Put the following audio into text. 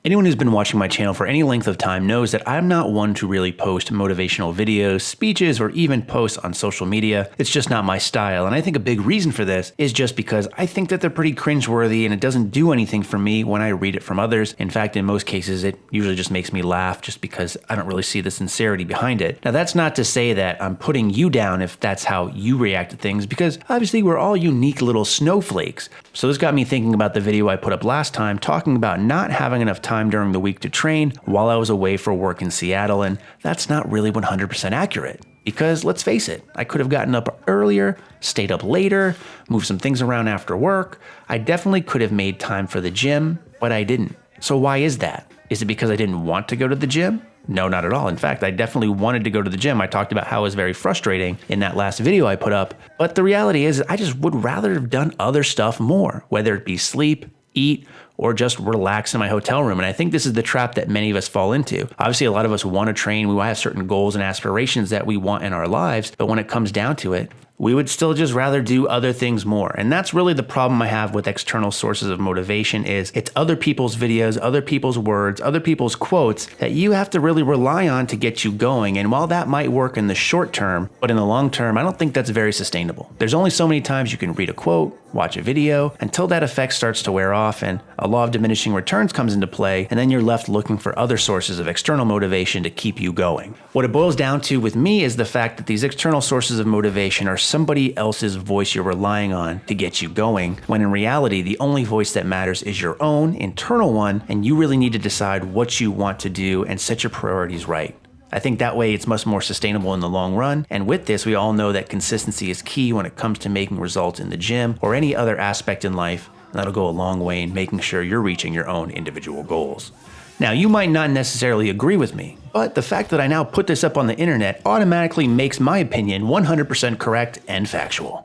Anyone who's been watching my channel for any length of time knows that I'm not one to really post motivational videos, speeches, or even posts on social media. It's just not my style, and I think a big reason for this is just because I think that they're pretty cringeworthy and it doesn't do anything for me when I read it from others. In fact, in most cases, it usually just makes me laugh just because I don't really see the sincerity behind it. Now, that's not to say that I'm putting you down if that's how you react to things, because obviously we're all unique little snowflakes. So this got me thinking about the video I put up last time talking about not having enough time during the week to train while I was away for work in Seattle, and that's not really 100% accurate. Because let's face it, I could have gotten up earlier, stayed up later, moved some things around after work. I definitely could have made time for the gym, but I didn't. So why is that? Is it because I didn't want to go to the gym? No, not at all. In fact, I definitely wanted to go to the gym. I talked about how it was very frustrating in that last video I put up. But the reality is I just would rather have done other stuff more, whether it be sleep, eat, or just relax in my hotel room. And I think this is the trap that many of us fall into. Obviously, a lot of us want to train. We have certain goals and aspirations that we want in our lives. But when it comes down to it, we would still just rather do other things more. And that's really the problem I have with external sources of motivation is it's other people's videos, other people's words, other people's quotes that you have to really rely on to get you going. And while that might work in the short term, but in the long term, I don't think that's very sustainable. There's only so many times you can read a quote, watch a video, until that effect starts to wear off and a law of diminishing returns comes into play, and then you're left looking for other sources of external motivation to keep you going. What it boils down to with me is the fact that these external sources of motivation are somebody else's voice you're relying on to get you going, when in reality, the only voice that matters is your own internal one, and you really need to decide what you want to do and set your priorities right. I think that way it's much more sustainable in the long run, and with this, we all know that consistency is key when it comes to making results in the gym or any other aspect in life, and that'll go a long way in making sure you're reaching your own individual goals. Now, you might not necessarily agree with me, but the fact that I now put this up on the internet automatically makes my opinion 100% correct and factual.